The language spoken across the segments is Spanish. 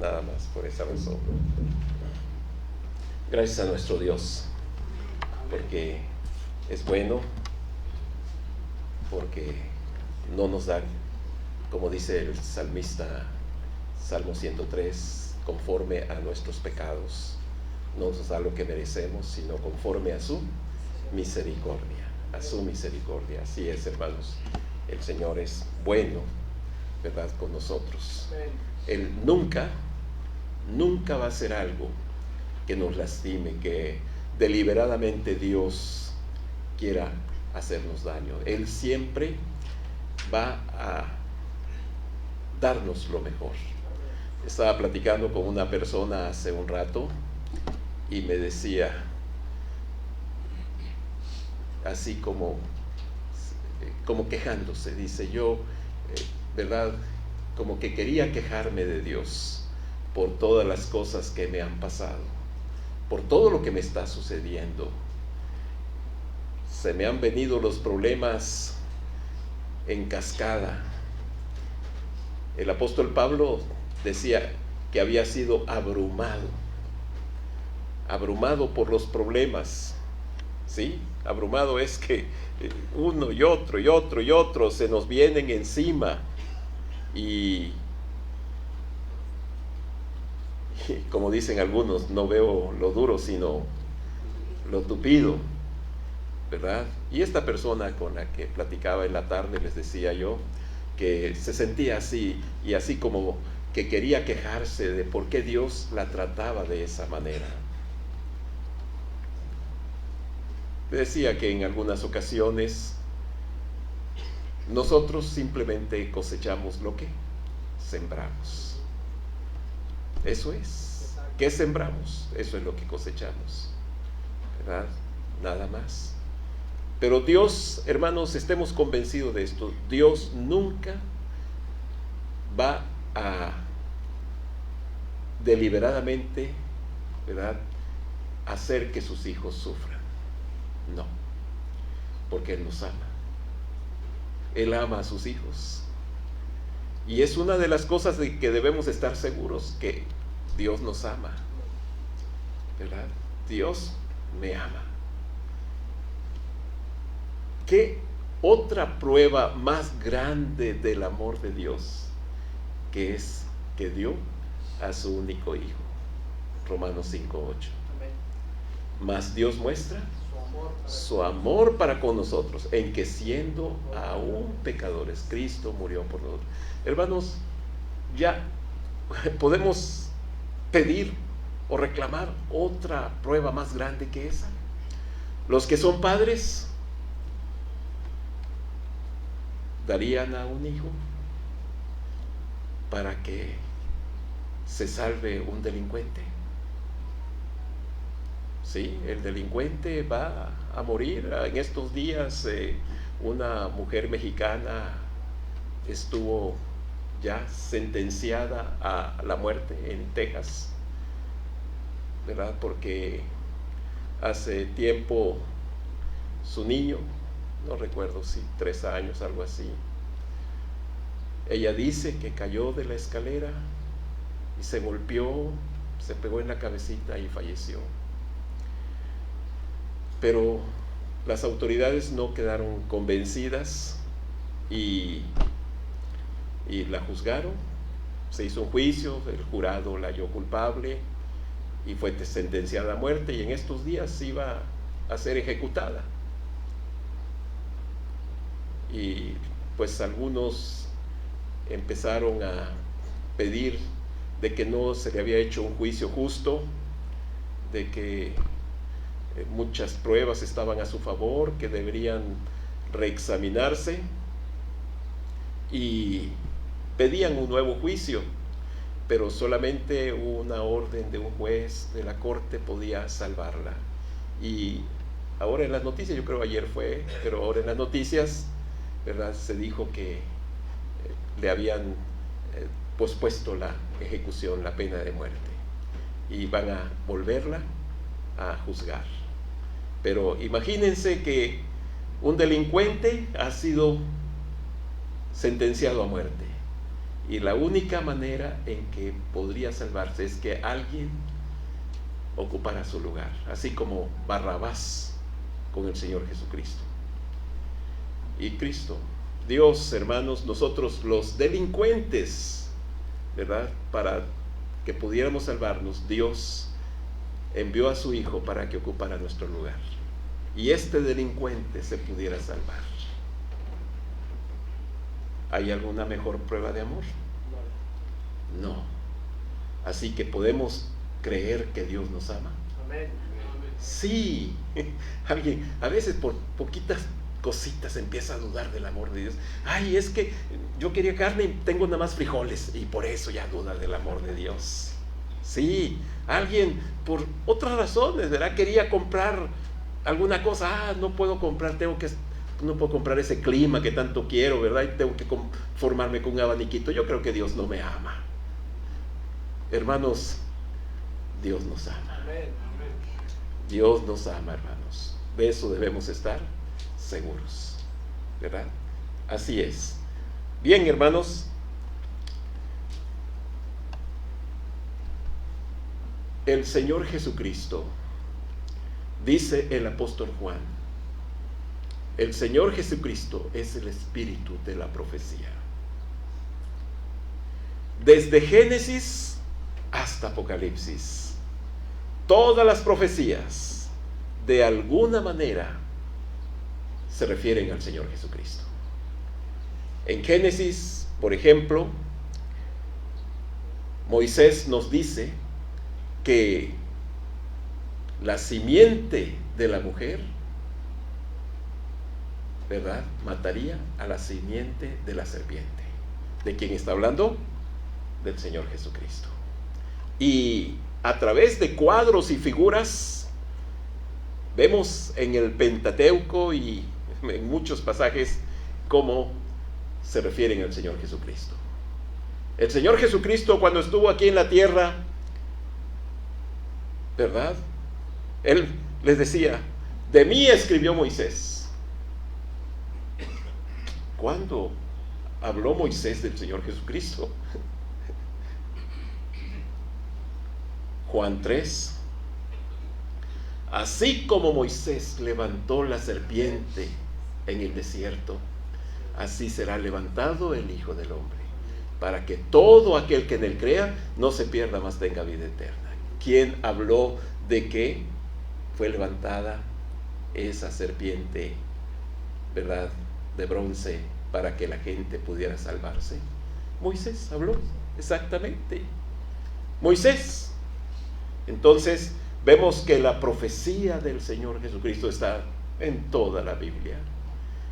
nada más por esa razón. Gracias a nuestro Dios, porque es bueno, porque no nos da, como dice el salmista, Salmo 103, conforme a nuestros pecados, no nos da lo que merecemos, sino conforme a su misericordia, a su misericordia. Así es, hermanos, el Señor es bueno, ¿verdad?, con nosotros. Él nunca va a hacer algo que nos lastime, que deliberadamente Dios quiera hacernos daño. Él siempre va a darnos lo mejor. Estaba platicando con una persona hace un rato y me decía, así como quejándose, dice, yo, ¿verdad?, como que quería quejarme de Dios por todas las cosas que me han pasado, por todo lo que me está sucediendo. Se me han venido los problemas en cascada. El apóstol Pablo decía que había sido abrumado por los problemas, ¿sí? Abrumado es que uno y otro y otro y otro se nos vienen encima y como dicen algunos, no veo lo duro sino lo tupido, ¿verdad? Y esta persona con la que platicaba en la tarde, les decía yo, que se sentía así, y así como que quería quejarse de por qué Dios la trataba de esa manera. Decía que en algunas ocasiones nosotros simplemente cosechamos lo que sembramos. Eso es. ¿Qué sembramos? Eso es lo que cosechamos, ¿verdad? Nada más. Pero Dios, hermanos, estemos convencidos de esto, Dios nunca va a deliberadamente, ¿verdad?, hacer que sus hijos sufran. No, porque Él nos ama. Él ama a sus hijos. Y es una de las cosas de que debemos estar seguros, que Dios nos ama, ¿verdad? Dios me ama. ¿Qué otra prueba más grande del amor de Dios que es que dio a su único Hijo? Romanos 5:8. Mas Dios muestra su amor para con nosotros, en que siendo aún pecadores, Cristo murió por nosotros. Hermanos, ya podemos pedir o reclamar otra prueba más grande que esa. Los que son padres darían a un hijo para que se salve un delincuente. Sí, el delincuente va a morir. En estos días una mujer mexicana estuvo ya sentenciada a la muerte en Texas, ¿verdad? Porque hace tiempo su niño, no recuerdo si 3 años, algo así, ella dice que cayó de la escalera y se golpeó, se pegó en la cabecita y falleció. Pero las autoridades no quedaron convencidas y la juzgaron. Se hizo un juicio, el jurado la halló culpable y fue sentenciada a muerte, y en estos días iba a ser ejecutada. Y pues algunos empezaron a pedir de que no se le había hecho un juicio justo, de que muchas pruebas estaban a su favor, que deberían reexaminarse, y pedían un nuevo juicio, pero solamente una orden de un juez de la corte podía salvarla. Y ahora en las noticias, yo creo ayer fue, pero ahora en las noticias, ¿verdad?, se dijo que le habían pospuesto la ejecución, la pena de muerte, y van a volverla a juzgar. Pero imagínense que un delincuente ha sido sentenciado a muerte Y la única manera en que podría salvarse es que alguien ocupara su lugar, así como Barrabás con el Señor Jesucristo. Y Cristo, Dios, hermanos, nosotros los delincuentes, ¿verdad? Para que pudiéramos salvarnos, Dios envió a su Hijo para que ocupara nuestro lugar. Y este delincuente se pudiera salvar. ¿Hay alguna mejor prueba de amor? No. Así que podemos creer que Dios nos ama. Amén. Sí. Alguien a veces por poquitas cositas empieza a dudar del amor de Dios. Ay, es que yo quería carne y tengo nada más frijoles, y por eso ya duda del amor de Dios. Sí. Alguien por otras razones, ¿verdad? Quería comprar alguna cosa. No puedo comprar, no puedo comprar ese clima que tanto quiero, ¿verdad? Y tengo que conformarme con un abaniquito. Yo creo que Dios no me ama. Hermanos, Dios nos ama. Dios nos ama, hermanos. De eso debemos estar seguros, ¿verdad? Así es. Bien, hermanos. El Señor Jesucristo, dice el apóstol Juan, el Señor Jesucristo es el espíritu de la profecía. Desde Génesis hasta Apocalipsis, todas las profecías de alguna manera se refieren al Señor Jesucristo. En Génesis, por ejemplo, Moisés nos dice que la simiente de la mujer, ¿verdad?, mataría a la simiente de la serpiente. ¿De quién está hablando? Del Señor Jesucristo. Y a través de cuadros y figuras vemos en el Pentateuco y en muchos pasajes cómo se refieren al Señor Jesucristo. El Señor Jesucristo, cuando estuvo aquí en la tierra, ¿verdad?, Él les decía: de mí escribió Moisés. ¿Cuándo habló Moisés del Señor Jesucristo? Juan 3. Así como Moisés levantó la serpiente en el desierto, así será levantado el Hijo del Hombre, para que todo aquel que en él crea no se pierda, mas tenga vida eterna. ¿Quién habló de que fue levantada esa serpiente, ¿verdad?, de bronce, para que la gente pudiera salvarse? Moisés habló, exactamente. Moisés. Entonces vemos que la profecía del Señor Jesucristo está en toda la Biblia.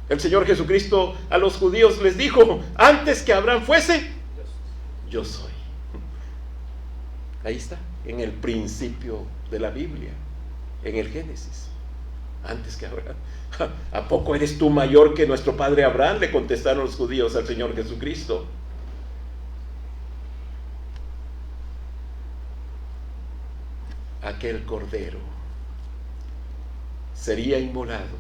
El Señor Jesucristo a los judíos les dijo: antes que Abraham fuese, yo soy. Ahí está, en el principio de la Biblia, en el Génesis. Antes que Abraham. ¿A poco eres tú mayor que nuestro padre Abraham?, le contestaron los judíos al Señor Jesucristo. Aquel cordero sería inmolado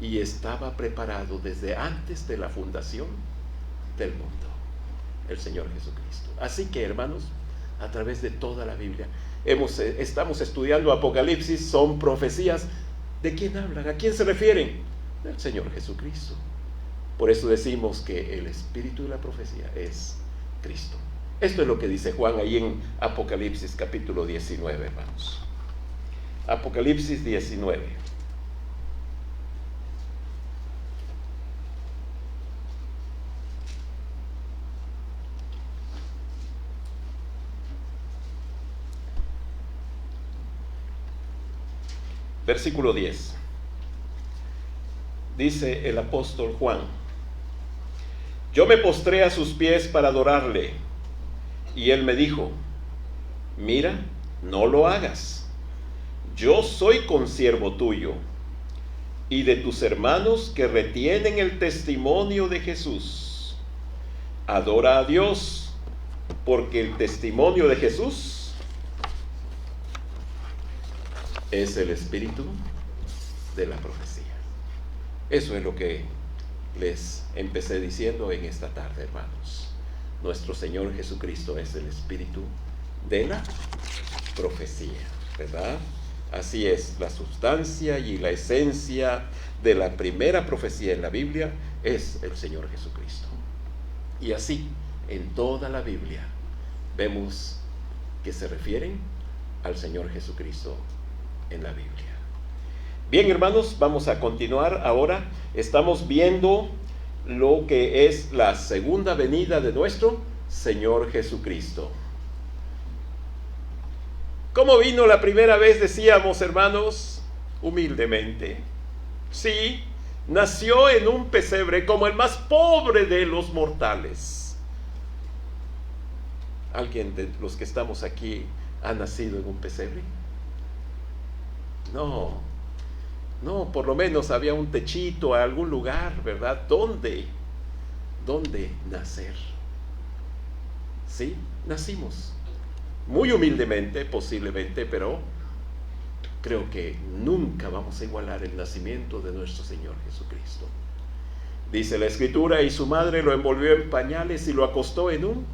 y estaba preparado desde antes de la fundación del mundo, el Señor Jesucristo. Así que, hermanos, a través de toda la Biblia estamos estudiando Apocalipsis. Son profecías. ¿De quién hablan? ¿A quién se refieren? Del Señor Jesucristo. Por eso decimos que el espíritu de la profecía es Cristo. Esto es lo que dice Juan ahí en Apocalipsis capítulo 19, hermanos. Apocalipsis 19. Versículo 10. Dice el apóstol Juan: yo me postré a sus pies para adorarle, y él me dijo: mira, no lo hagas. Yo soy consiervo tuyo y de tus hermanos que retienen el testimonio de Jesús. Adora a Dios, porque el testimonio de Jesús es el espíritu de la profecía. Eso es lo que les empecé diciendo en esta tarde, hermanos. Nuestro Señor Jesucristo es el espíritu de la profecía, ¿verdad? Así es, la sustancia y la esencia de la primera profecía en la Biblia es el Señor Jesucristo. Y así, en toda la Biblia, vemos que se refieren al Señor Jesucristo en la Biblia. Bien, hermanos, vamos a continuar ahora. Estamos viendo lo que es la segunda venida de nuestro Señor Jesucristo. ¿Cómo vino la primera vez? Decíamos, hermanos, humildemente. Sí, nació en un pesebre como el más pobre de los mortales. ¿Alguien de los que estamos aquí ha nacido en un pesebre? No, por lo menos había un techito, algún lugar, ¿verdad? ¿Dónde nacer? Sí, nacimos. Muy humildemente, posiblemente, pero creo que nunca vamos a igualar el nacimiento de nuestro Señor Jesucristo. Dice la Escritura, y su madre lo envolvió en pañales y lo acostó en un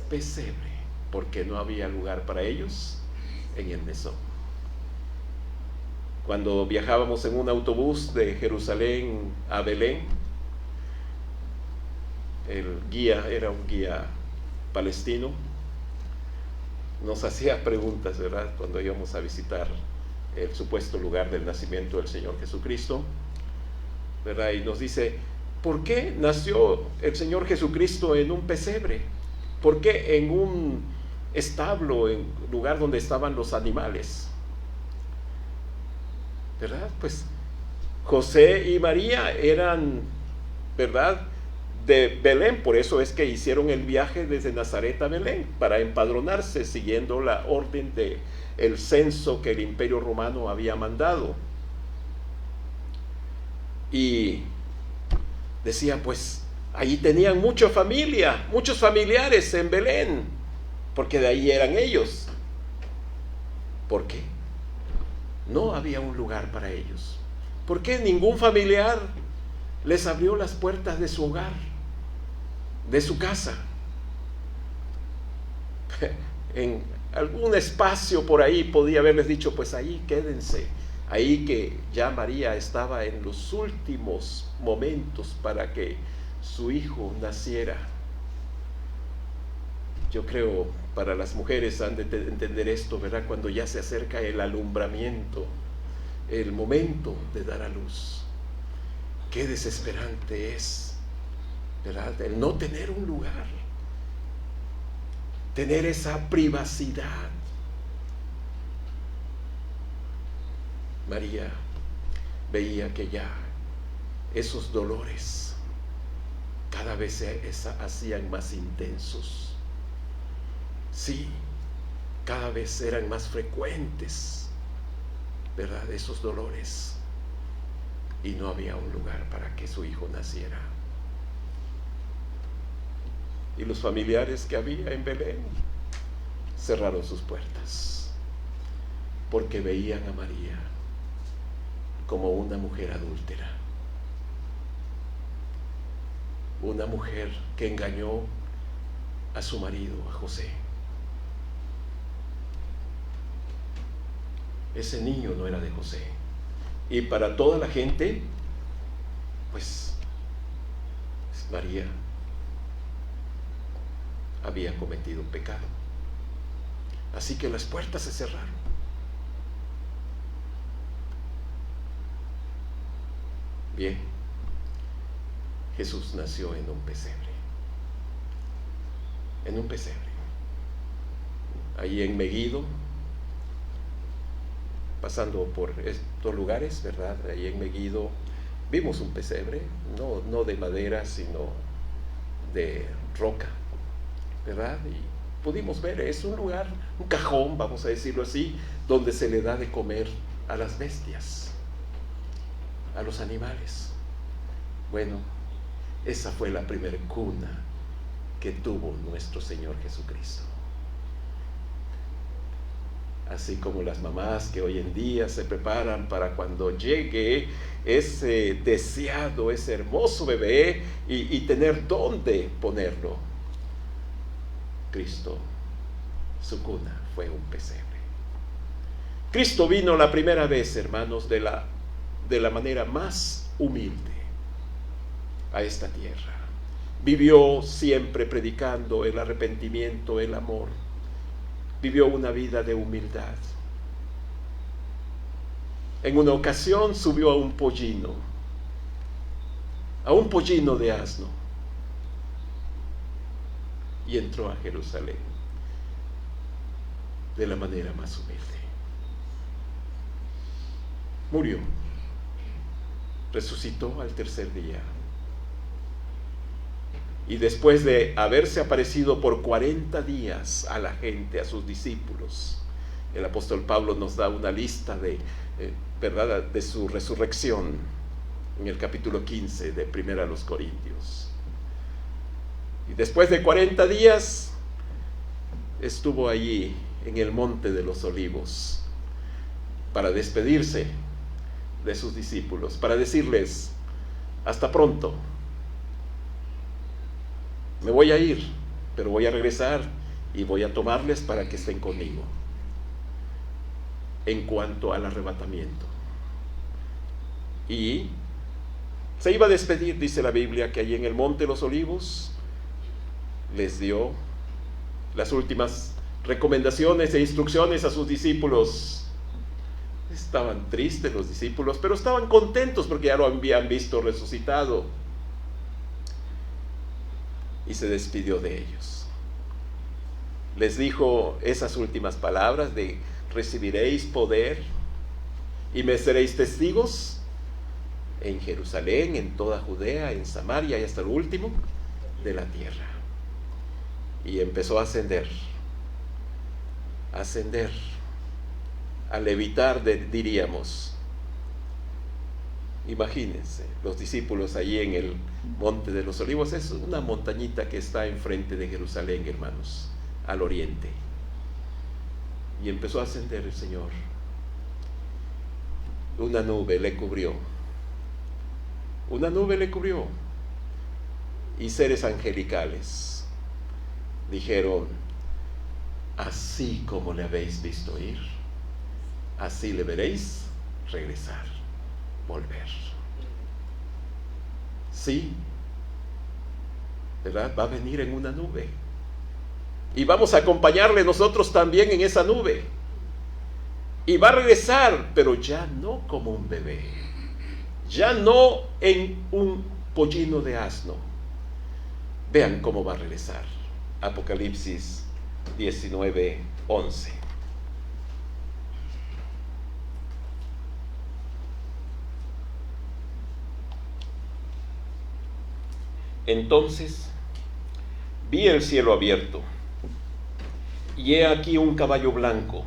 pesebre, porque no había lugar para ellos en el mesón. Cuando viajábamos en un autobús de Jerusalén a Belén, el guía era un guía palestino, nos hacía preguntas, ¿verdad?, cuando íbamos a visitar el supuesto lugar del nacimiento del Señor Jesucristo, ¿verdad? Y nos dice, ¿por qué nació el Señor Jesucristo en un pesebre? ¿Por qué en un establo, en lugar donde estaban los animales? ¿Verdad? Pues José y María eran, ¿verdad?, de Belén. Por eso es que hicieron el viaje desde Nazaret a Belén, para empadronarse siguiendo la orden del censo que el Imperio Romano había mandado. Y decía, pues allí tenían mucha familia, muchos familiares en Belén, porque de ahí eran ellos. ¿Por qué? No había un lugar para ellos. ¿Por qué ningún familiar les abrió las puertas de su hogar, de su casa? En algún espacio por ahí podía haberles dicho, pues ahí quédense. Ahí que ya María estaba en los últimos momentos para que su hijo naciera. Yo creo, para las mujeres han de entender esto, ¿verdad? Cuando ya se acerca el alumbramiento, el momento de dar a luz. Qué desesperante es, ¿verdad?, el no tener un lugar, tener esa privacidad. María veía que ya esos dolores cada vez se hacían más intensos. Sí, cada vez eran más frecuentes, ¿verdad?, esos dolores. Y no había un lugar para que su hijo naciera. Y los familiares que había en Belén cerraron sus puertas, porque veían a María como una mujer adúltera, una mujer que engañó a su marido, a José. Ese niño no era de José. Y para toda la gente, pues María había cometido un pecado. Así que las puertas se cerraron. Bien, Jesús nació en un pesebre. En un pesebre. Ahí en Megiddo, pasando por estos lugares, ¿verdad? Ahí en Megiddo vimos un pesebre, no de madera, sino de roca, ¿verdad? Y pudimos ver, es un lugar, un cajón, vamos a decirlo así, donde se le da de comer a las bestias, a los animales. Bueno, esa fue la primera cuna que tuvo nuestro Señor Jesucristo. Así como las mamás que hoy en día se preparan para cuando llegue ese deseado, ese hermoso bebé y tener dónde ponerlo. Cristo, su cuna fue un pesebre. Cristo vino la primera vez, hermanos, de la manera más humilde a esta tierra. Vivió siempre predicando el arrepentimiento, el amor. Vivió una vida de humildad. En una ocasión subió a un pollino de asno, y entró a Jerusalén de la manera más humilde. Murió, resucitó al tercer día, y después de haberse aparecido por 40 días a la gente, a sus discípulos, el apóstol Pablo nos da una lista ¿verdad?, de su resurrección en el capítulo 15 de 1 Corintios. Y después de 40 días estuvo allí en el monte de los Olivos para despedirse de sus discípulos, para decirles: hasta pronto, me voy a ir, pero voy a regresar y voy a tomarles para que estén conmigo. En cuanto al arrebatamiento, y se iba a despedir, dice la Biblia, que allí en el monte de los Olivos les dio las últimas recomendaciones e instrucciones a sus discípulos. Estaban tristes los discípulos, pero estaban contentos porque ya lo habían visto resucitado, y se despidió de ellos. Les dijo esas últimas palabras de: recibiréis poder y me seréis testigos en Jerusalén, en toda Judea, en Samaria y hasta el último de la tierra. Y empezó a ascender, a levitar, diríamos. Imagínense, los discípulos allí en el monte de los Olivos. Es una montañita que está enfrente de Jerusalén, hermanos, al oriente. Y empezó a ascender el Señor. Una nube le cubrió. Y seres angelicales dijeron: así como le habéis visto ir, así le veréis regresar, volver. Sí, ¿verdad? Va a venir en una nube. Y vamos a acompañarle nosotros también en esa nube. Y va a regresar, pero ya no como un bebé, ya no en un pollino de asno. Vean cómo va a regresar. Apocalipsis 19:11. Entonces vi el cielo abierto, y he aquí un caballo blanco,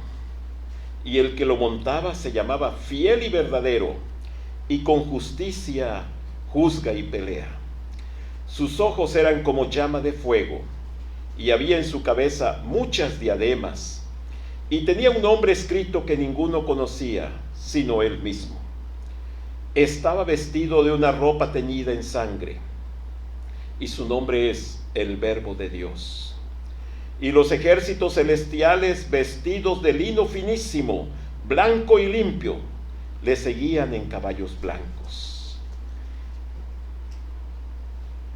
y el que lo montaba se llamaba Fiel y Verdadero, y con justicia juzga y pelea. Sus ojos eran como llama de fuego, y había en su cabeza muchas diademas, y tenía un nombre escrito que ninguno conocía, sino él mismo. Estaba vestido de una ropa teñida en sangre, y su nombre es el Verbo de Dios. Y los ejércitos celestiales, vestidos de lino finísimo, blanco y limpio, le seguían en caballos blancos.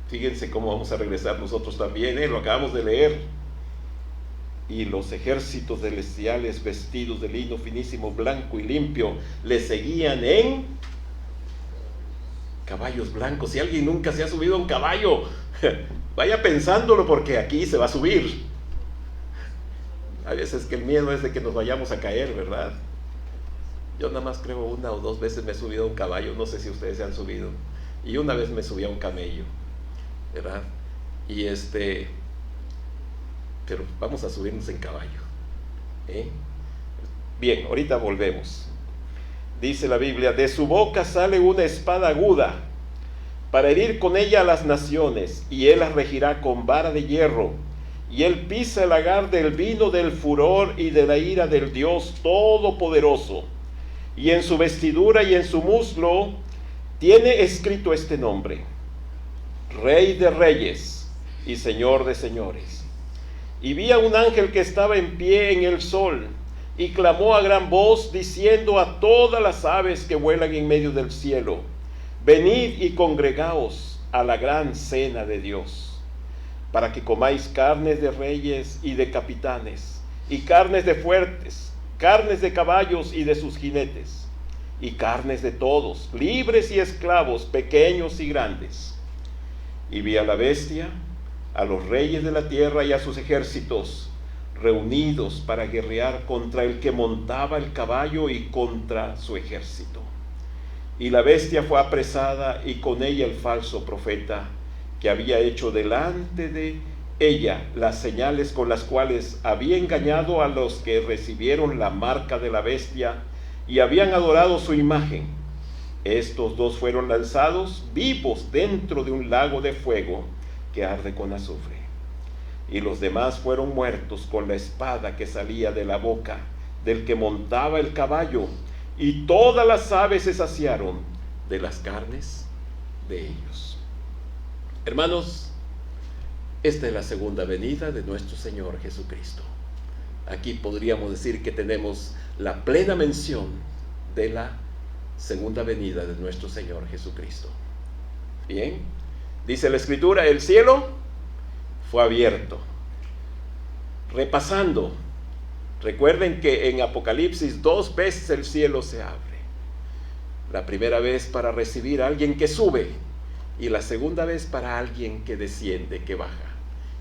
Fíjense cómo vamos a regresar nosotros también, lo acabamos de leer. Y los ejércitos celestiales, vestidos de lino finísimo, blanco y limpio, le seguían en caballos blancos. Si alguien nunca se ha subido a un caballo, vaya pensándolo, porque aquí se va a subir. A veces que el miedo es de que nos vayamos a caer, ¿verdad? Yo nada más creo 1 o 2 veces me he subido a un caballo, no sé si ustedes se han subido. Y una vez me subí a un camello, ¿verdad? Y pero vamos a subirnos en caballo, ¿eh? Bien, ahorita volvemos. Dice la Biblia: de su boca sale una espada aguda para herir con ella a las naciones, y él las regirá con vara de hierro, y él pisa el lagar del vino del furor y de la ira del Dios Todopoderoso. Y en su vestidura y en su muslo tiene escrito este nombre: Rey de Reyes y Señor de Señores. Y vi a un ángel que estaba en pie en el sol, y clamó a gran voz, diciendo a todas las aves que vuelan en medio del cielo: venid y congregaos a la gran cena de Dios, para que comáis carnes de reyes y de capitanes, y carnes de fuertes, carnes de caballos y de sus jinetes, y carnes de todos, libres y esclavos, pequeños y grandes. Y vi a la bestia, a los reyes de la tierra y a sus ejércitos, reunidos para guerrear contra el que montaba el caballo y contra su ejército. Y la bestia fue apresada, y con ella el falso profeta, que había hecho delante de ella las señales con las cuales había engañado a los que recibieron la marca de la bestia y habían adorado su imagen. Estos dos fueron lanzados vivos dentro de un lago de fuego que arde con azufre. Y los demás fueron muertos con la espada que salía de la boca del que montaba el caballo, y todas las aves se saciaron de las carnes de ellos. Hermanos, esta es la segunda venida de nuestro Señor Jesucristo. Aquí podríamos decir que tenemos la plena mención de la segunda venida de nuestro Señor Jesucristo. Bien, dice la Escritura, el cielo fue abierto. Repasando, recuerden que en Apocalipsis 2 veces el cielo se abre. La primera vez para recibir a alguien que sube, y la segunda vez para alguien que desciende, que baja.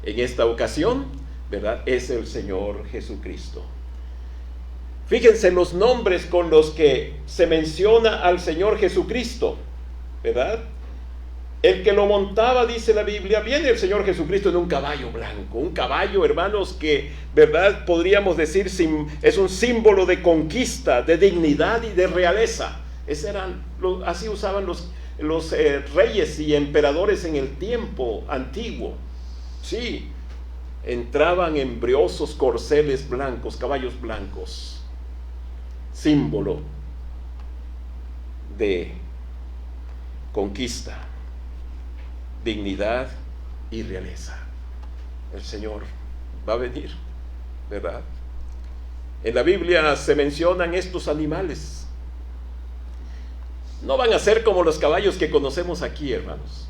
En esta ocasión, ¿verdad?, es el Señor Jesucristo. Fíjense los nombres con los que se menciona al Señor Jesucristo, ¿verdad? El que lo montaba, dice la Biblia, viene el Señor Jesucristo en un caballo blanco. Un caballo, hermanos, que, ¿verdad?, podríamos decir, es un símbolo de conquista, de dignidad y de realeza. Así usaban los reyes y emperadores en el tiempo antiguo. Sí, entraban en briosos corceles blancos, caballos blancos, símbolo de conquista, dignidad y realeza. El Señor va a venir, ¿verdad? En la Biblia se mencionan estos animales. No van a ser como los caballos que conocemos aquí, hermanos,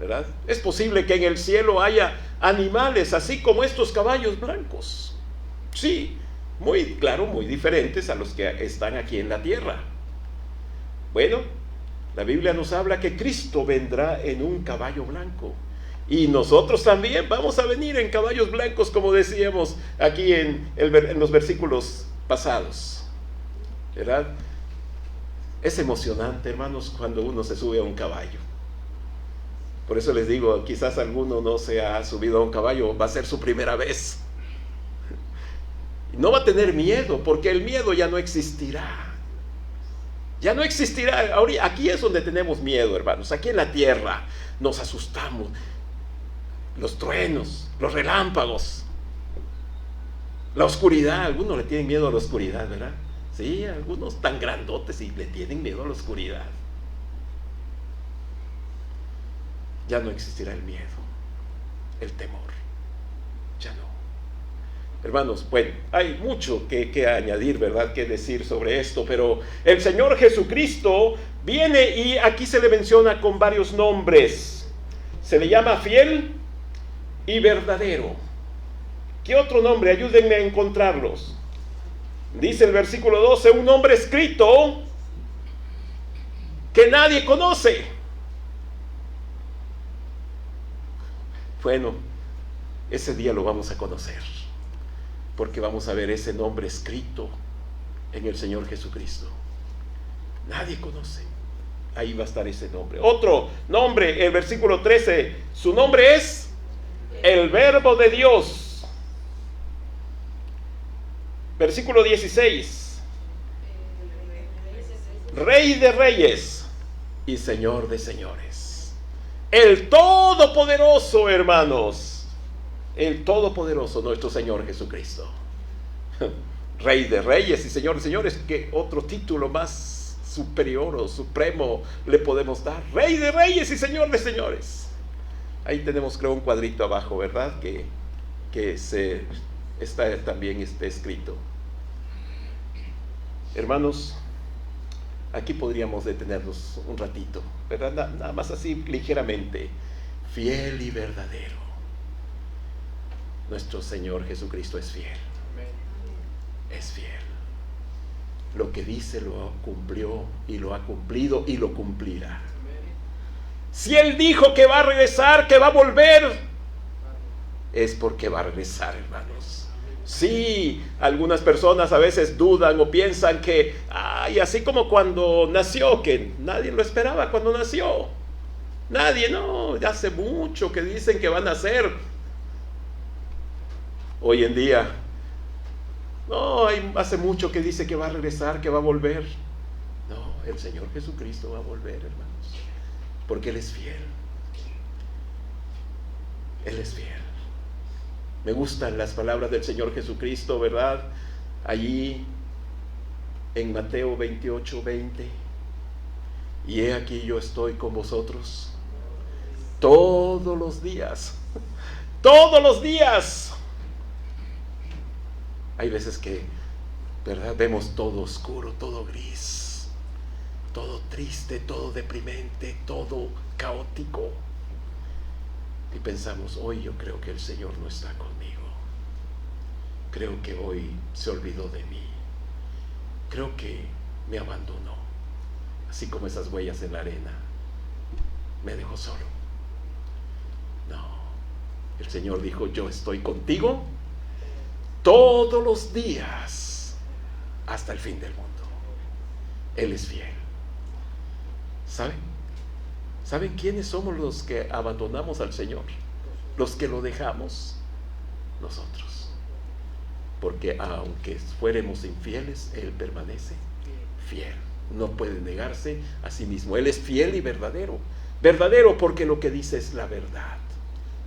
¿verdad? Es posible que en el cielo haya animales así como estos caballos blancos. Sí, muy claro, muy diferentes a los que están aquí en la tierra. Bueno, la Biblia nos habla que Cristo vendrá en un caballo blanco. Y nosotros también vamos a venir en caballos blancos, como decíamos aquí en los versículos pasados, ¿verdad? Es emocionante, hermanos, cuando uno se sube a un caballo. Por eso les digo, quizás alguno no se ha subido a un caballo, va a ser su primera vez. No va a tener miedo, porque el miedo ya no existirá. Ya no existirá. Aquí es donde tenemos miedo, hermanos. Aquí en la tierra nos asustamos. Los truenos, los relámpagos, la oscuridad. Algunos le tienen miedo a la oscuridad, ¿verdad? Sí, algunos tan grandotes y le tienen miedo a la oscuridad. Ya no existirá el miedo, el temor. Ya no. Hermanos, bueno, hay mucho que añadir, ¿verdad?, que decir sobre esto, pero el Señor Jesucristo viene y aquí se le menciona con varios nombres. Se le llama fiel y verdadero. ¿Qué otro nombre? Ayúdenme a encontrarlos. Dice el versículo 12, un nombre escrito que nadie conoce. Bueno, ese día lo vamos a conocer, porque vamos a ver ese nombre escrito en el Señor Jesucristo. Nadie conoce. Ahí va a estar ese nombre. Otro nombre, el versículo 13, su nombre es el Verbo de Dios. Versículo 16, Rey de reyes y Señor de señores. El Todopoderoso, hermanos. El Todopoderoso, nuestro Señor Jesucristo. Rey de reyes y Señor de señores. ¿Qué otro título más superior o supremo le podemos dar? Rey de reyes y Señor de señores. Ahí tenemos, creo, un cuadrito abajo, ¿verdad?, que que también está escrito. Hermanos, aquí podríamos detenernos un ratito, ¿verdad? Nada más así ligeramente. Fiel y verdadero. Nuestro Señor Jesucristo es fiel. Es fiel. Lo que dice lo cumplió y lo ha cumplido y lo cumplirá. Si Él dijo que va a regresar, que va a volver, es porque va a regresar, hermanos. Sí, algunas personas a veces dudan o piensan que, así como cuando nació, que nadie lo esperaba cuando nació. Nadie, no, ya hace mucho que dicen que va a nacer. Hoy en día, no, hace mucho que dice que va a regresar, que va a volver. No, el Señor Jesucristo va a volver, hermanos, porque Él es fiel. Él es fiel. Me gustan las palabras del Señor Jesucristo, ¿verdad? Allí en Mateo 28:20. Y he aquí yo estoy con vosotros todos los días. Todos los días. Hay veces que, ¿verdad?, vemos todo oscuro, todo gris, todo triste, todo deprimente, todo caótico. Y pensamos, hoy yo creo que el Señor no está conmigo. Creo que hoy se olvidó de mí. Creo que me abandonó. Así como esas huellas en la arena. Me dejó solo. No. El Señor dijo, yo estoy contigo todos los días hasta el fin del mundo. Él es fiel. ¿Saben? ¿Saben quiénes somos los que abandonamos al Señor? Los que lo dejamos. Nosotros. Porque aunque fuéramos infieles, Él permanece fiel. No puede negarse a sí mismo. Él es fiel y verdadero. Verdadero porque lo que dice es la verdad.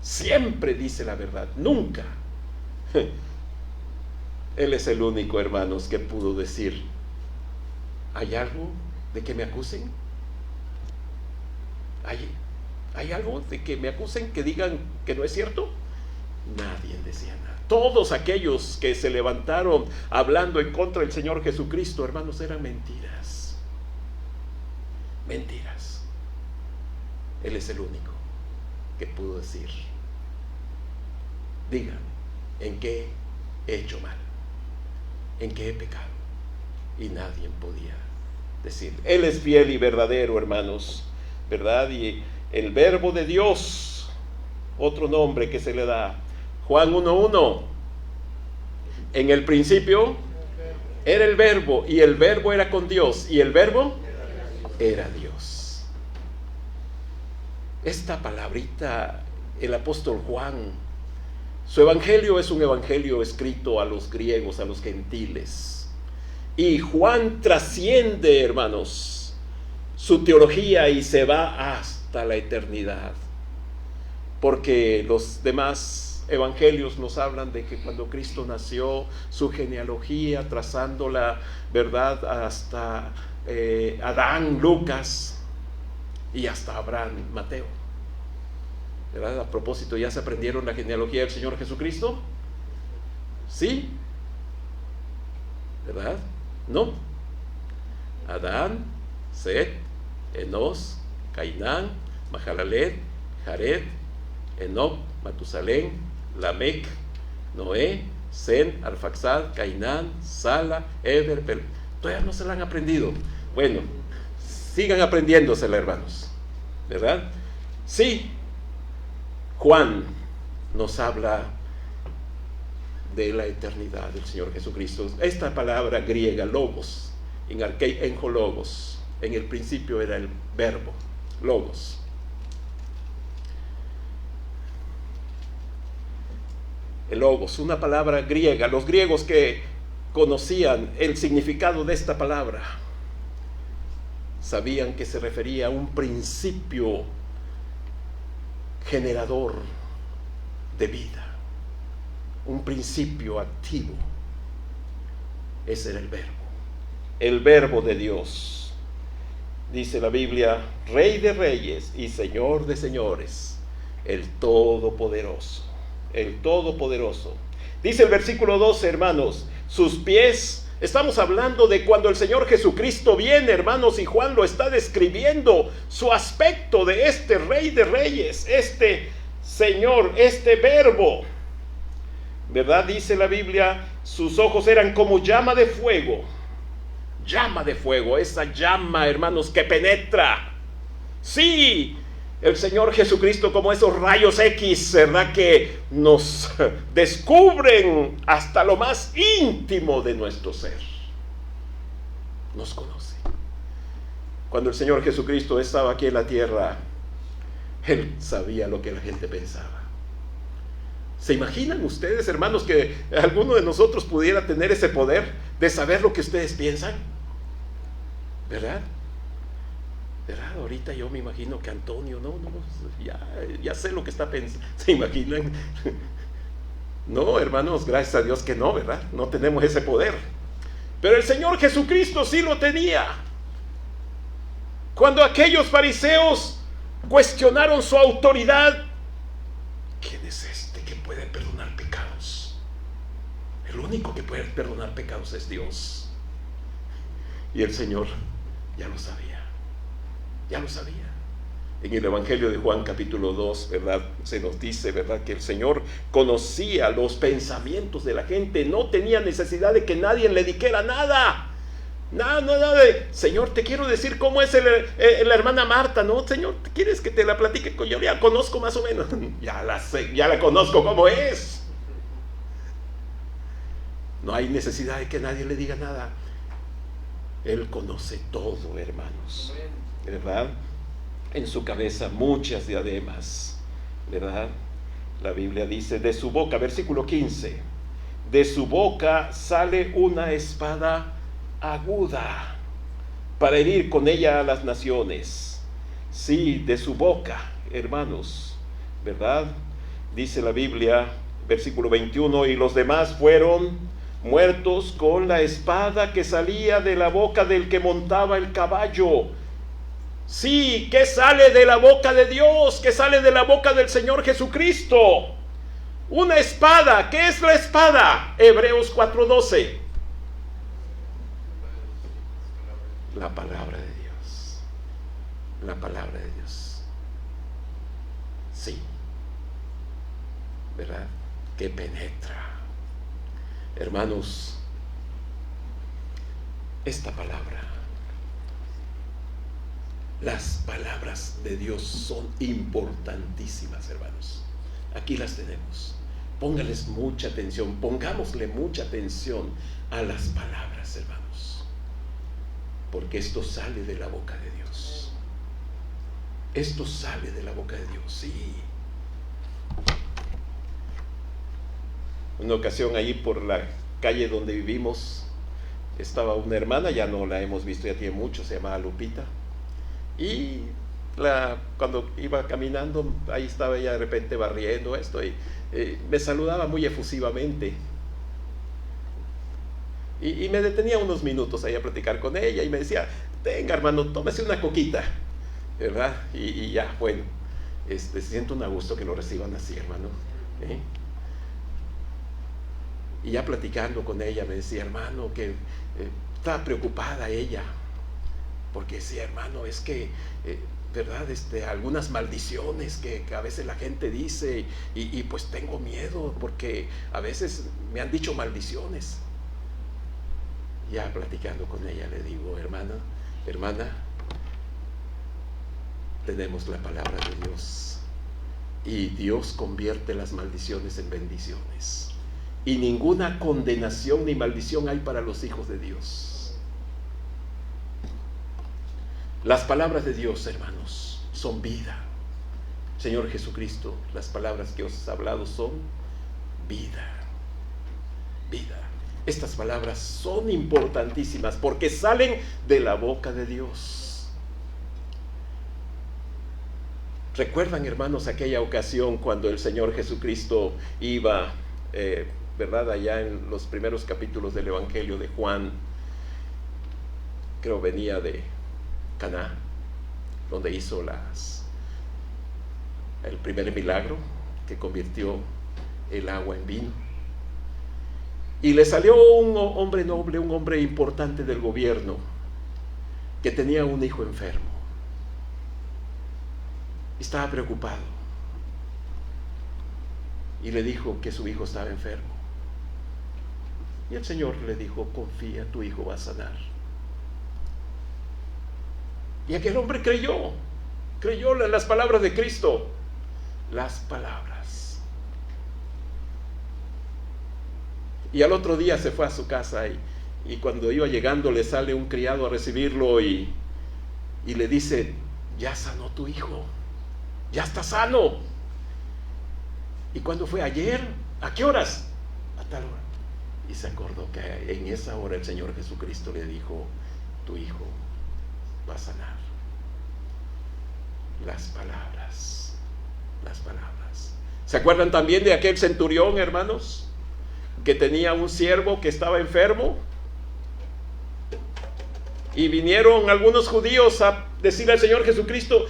Siempre dice la verdad. Nunca. Él es el único, hermanos, que pudo decir, ¿hay algo de que me acusen? ¿Hay algo de que me acusen, que digan que no es cierto? Nadie decía nada. Todos aquellos que se levantaron hablando en contra del Señor Jesucristo, hermanos, eran mentiras. Mentiras. Él es el único que pudo decir, digan, ¿en qué he hecho mal? ¿En qué he pecado? Y nadie podía decir. Él es fiel y verdadero, hermanos, ¿verdad? Y el verbo de Dios, otro nombre que se le da, Juan 1:1. En el principio era el verbo, y el verbo era con Dios, y el verbo era Dios. Esta palabrita, el apóstol Juan, su evangelio es un evangelio escrito a los griegos, a los gentiles. Y Juan trasciende, hermanos, su teología y se va hasta la eternidad. Porque los demás evangelios nos hablan de que cuando Cristo nació, su genealogía, trazando la verdad hasta Adán, Lucas, y hasta Abraham, Mateo. ¿Verdad? A propósito, ¿ya se aprendieron la genealogía del Señor Jesucristo? ¿Sí? ¿Verdad? No. Adán, Set, Enos, Cainán, Mahalalel, Jared, Enoc, Matusalén, Lamec, Noé, Sen, Arfaxad, Cainán, Sala, Eber, todavía no se la han aprendido. Bueno, sigan aprendiéndosela, hermanos. ¿Verdad? Sí. Juan nos habla de la eternidad del Señor Jesucristo. Esta palabra griega, logos, en arquei enjo logos, en el principio era el verbo, logos. El logos, una palabra griega. Los griegos que conocían el significado de esta palabra sabían que se refería a un principio generador de vida, un principio activo. Ese era el verbo de Dios. Dice la Biblia, Rey de reyes y Señor de señores, el Todopoderoso. el Todopoderoso. Dice el versículo 12, hermanos, sus pies. Estamos hablando de cuando el Señor Jesucristo viene, hermanos, y Juan lo está describiendo, su aspecto de este Rey de Reyes, este Señor, este Verbo. ¿Verdad? Dice la Biblia, sus ojos eran como llama de fuego. Llama de fuego, esa llama, hermanos, que penetra. Sí, el Señor Jesucristo como esos rayos X, ¿verdad? Que nos descubren hasta lo más íntimo de nuestro ser. Nos conoce. Cuando el Señor Jesucristo estaba aquí en la tierra, Él sabía lo que la gente pensaba. ¿Se imaginan ustedes, hermanos, que alguno de nosotros pudiera tener ese poder de saber lo que ustedes piensan? ¿Verdad? ¿Verdad? Ahorita yo me imagino que Antonio, ya sé lo que está pensando. ¿Se imaginan? No, hermanos, gracias a Dios que no, ¿verdad? No tenemos ese poder. Pero el Señor Jesucristo sí lo tenía. Cuando aquellos fariseos cuestionaron su autoridad, ¿quién es este que puede perdonar pecados? El único que puede perdonar pecados es Dios. Y el Señor ya lo sabía. Ya lo sabía. En el Evangelio de Juan capítulo 2, ¿verdad? Se nos dice, ¿verdad? Que el Señor conocía los pensamientos de la gente. No tenía necesidad de que nadie le dijera nada. Nada de, Señor, te quiero decir cómo es la hermana Marta, ¿no? Señor, ¿quieres que te la platique? Yo ya conozco más o menos. Ya la sé, ya la conozco cómo es. No hay necesidad de que nadie le diga nada. Él conoce todo, hermanos. ¿Verdad? En su cabeza muchas diademas, ¿verdad? La Biblia dice, de su boca, versículo 15, de su boca sale una espada aguda para herir con ella a las naciones. Sí, de su boca, hermanos, ¿verdad? Dice la Biblia, versículo 21, y los demás fueron muertos con la espada que salía de la boca del que montaba el caballo. Sí, que sale de la boca de Dios, que sale de la boca del Señor Jesucristo. Una espada. ¿Qué es la espada? Hebreos 4:12. La palabra de Dios. La palabra de Dios. Sí. ¿Verdad? Que penetra. Hermanos, esta palabra, las palabras de Dios son importantísimas, hermanos. Aquí las tenemos. Póngales mucha atención, pongámosle mucha atención a las palabras, hermanos. Porque esto sale de la boca de Dios. Esto sale de la boca de Dios, sí. Una ocasión ahí por la calle donde vivimos, estaba una hermana, ya no la hemos visto, ya tiene mucho, se llamaba Lupita. Y cuando iba caminando, ahí estaba ella de repente barriendo esto y me saludaba muy efusivamente. Y me detenía unos minutos ahí a platicar con ella y me decía, venga hermano, tómese una coquita, ¿verdad? Y ya, bueno, se siente un gusto que lo reciban así, hermano. Y ya platicando con ella me decía, hermano, que estaba preocupada ella, porque decía, hermano, es que, ¿verdad? Algunas maldiciones que a veces la gente dice y pues tengo miedo porque a veces me han dicho maldiciones. Ya platicando con ella le digo, hermana, tenemos la palabra de Dios y Dios convierte las maldiciones en bendiciones y ninguna condenación ni maldición hay para los hijos de Dios. Las palabras de Dios, hermanos, son vida. Señor Jesucristo, las palabras que os he hablado son vida. Vida. Estas palabras son importantísimas porque salen de la boca de Dios. ¿Recuerdan, hermanos, aquella ocasión cuando el Señor Jesucristo iba, verdad, allá en los primeros capítulos del Evangelio de Juan? Creo venía de Caná, donde hizo el primer milagro que convirtió el agua en vino. Y le salió un hombre noble, un hombre importante del gobierno, que tenía un hijo enfermo. Estaba preocupado. Y le dijo que su hijo estaba enfermo. Y el Señor le dijo: confía, tu hijo va a sanar. Y aquel hombre creyó en las palabras de Cristo. Las palabras. Y al otro día se fue a su casa y cuando iba llegando le sale un criado a recibirlo y le dice: ya sanó tu hijo, ya está sano. ¿Y cuándo fue? Ayer. ¿A qué horas? A tal hora. Y se acordó que en esa hora el Señor Jesucristo le dijo: tu hijo va a sanar. Las palabras. ¿Se acuerdan también de aquel centurión, hermanos, que tenía un siervo que estaba enfermo? Y vinieron algunos judíos a decirle al Señor Jesucristo: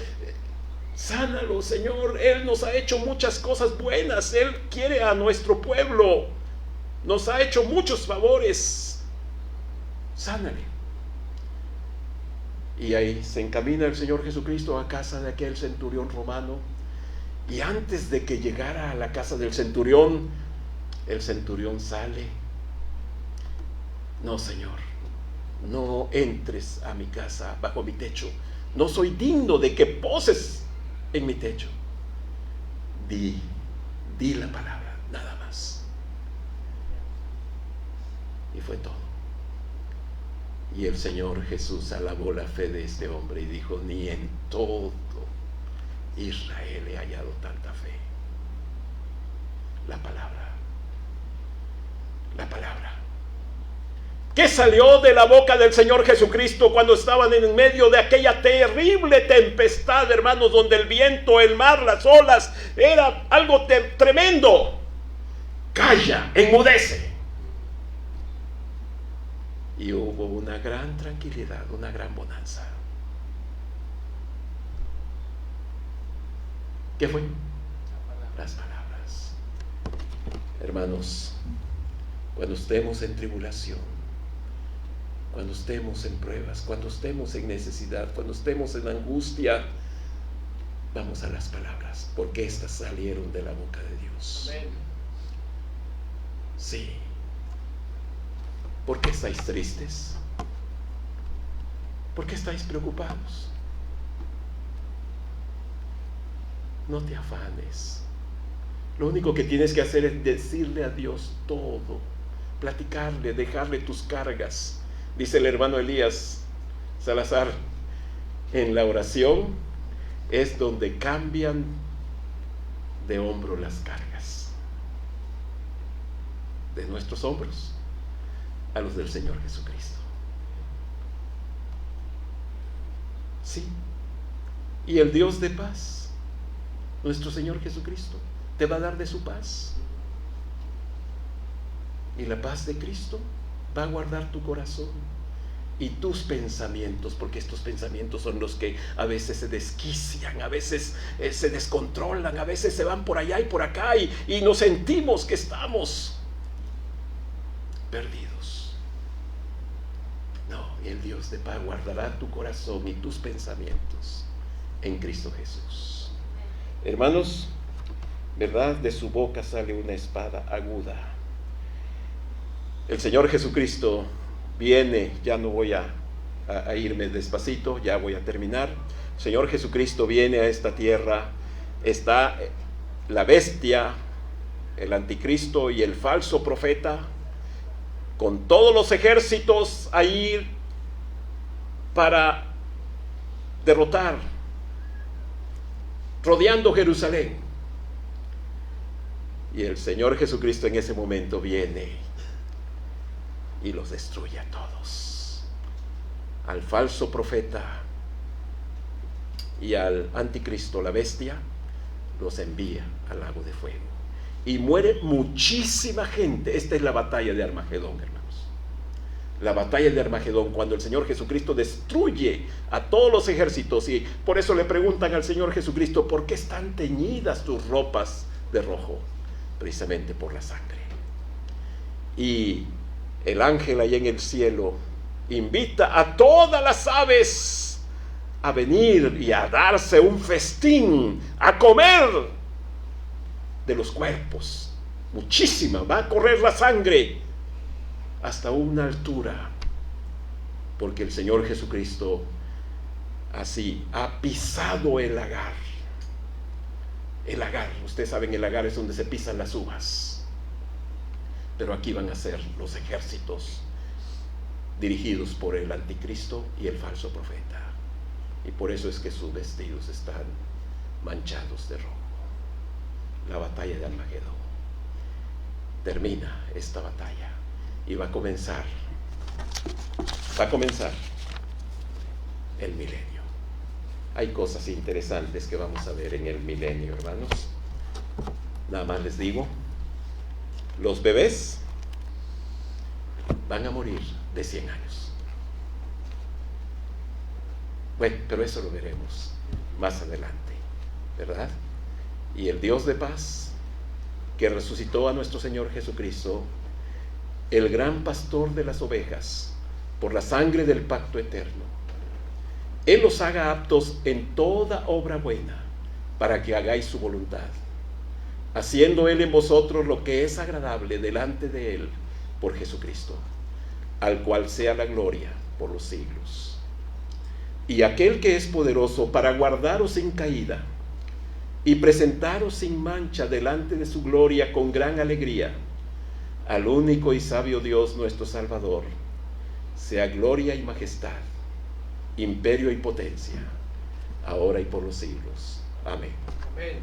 sánalo, Señor, Él nos ha hecho muchas cosas buenas, Él quiere a nuestro pueblo, nos ha hecho muchos favores, sánale. Y ahí se encamina el Señor Jesucristo a casa de aquel centurión romano, y antes de que llegara a la casa del centurión, el centurión sale: no, Señor, no entres a mi casa, bajo mi techo, no soy digno de que poses en mi techo. Di la palabra, nada más. Y fue todo. Y el Señor Jesús alabó la fe de este hombre y dijo: ni en todo Israel he hallado tanta fe. La palabra. ¿Qué salió de la boca del Señor Jesucristo cuando estaban en medio de aquella terrible tempestad, hermanos, donde el viento, el mar, las olas, era algo tremendo? Calla, enmudece. Y hubo una gran tranquilidad, una gran bonanza. ¿Qué fue? Las palabras. Hermanos, cuando estemos en tribulación, cuando estemos en pruebas, cuando estemos en necesidad, cuando estemos en angustia, vamos a las palabras, porque estas salieron de la boca de Dios. Amén. Sí. ¿Por qué estáis tristes? ¿Por qué estáis preocupados? No te afanes. Lo único que tienes que hacer es decirle a Dios todo, platicarle, dejarle tus cargas. Dice el hermano Elías Salazar: en la oración es donde cambian de hombro las cargas, de nuestros hombros a los del Señor Jesucristo. Sí. Y el Dios de paz, nuestro Señor Jesucristo, te va a dar de su paz. Y la paz de Cristo va a guardar tu corazón y tus pensamientos, porque estos pensamientos son los que a veces se desquician, a veces se descontrolan, a veces se van por allá y por acá y nos sentimos que estamos perdidos. No, y el Dios de paz guardará tu corazón y tus pensamientos en Cristo Jesús. Hermanos, ¿verdad? De su boca sale una espada aguda. El Señor Jesucristo viene, ya no voy a irme despacito, ya voy a terminar. El Señor Jesucristo viene a esta tierra, está la bestia, el anticristo y el falso profeta, con todos los ejércitos a ir para derrotar, rodeando Jerusalén. Y el Señor Jesucristo en ese momento viene y los destruye a todos. Al falso profeta y al anticristo, la bestia, los envía al lago de fuego. Y muere muchísima gente. Esta es la batalla de Armagedón, hermanos. La batalla de Armagedón, cuando el Señor Jesucristo destruye a todos los ejércitos. Y por eso le preguntan al Señor Jesucristo: ¿por qué están teñidas tus ropas de rojo? precisamente por la sangre. Y el ángel ahí en el cielo invita a todas las aves a venir y a darse un festín, a comer de los cuerpos. Muchísima, va a correr la sangre hasta una altura, porque el Señor Jesucristo así ha pisado el lagar. El lagar, ustedes saben, el lagar es donde se pisan las uvas, pero aquí van a ser los ejércitos dirigidos por el anticristo y el falso profeta, y por eso es que sus vestidos están manchados de rojo. La batalla de Armagedón. Termina esta batalla y va a comenzar el milenio. Hay cosas interesantes que vamos a ver en el milenio, hermanos. Nada más les digo, los bebés van a morir de 100 años. Bueno, pero eso lo veremos más adelante, ¿verdad? Y el Dios de paz, que resucitó a nuestro Señor Jesucristo, el gran pastor de las ovejas, por la sangre del pacto eterno, Él os haga aptos en toda obra buena, para que hagáis su voluntad, haciendo Él en vosotros lo que es agradable delante de Él, por Jesucristo, al cual sea la gloria por los siglos. Y aquel que es poderoso para guardaros sin caída y presentaros sin mancha delante de su gloria con gran alegría, al único y sabio Dios nuestro Salvador, sea gloria y majestad, imperio y potencia, ahora y por los siglos. Amén. Amén.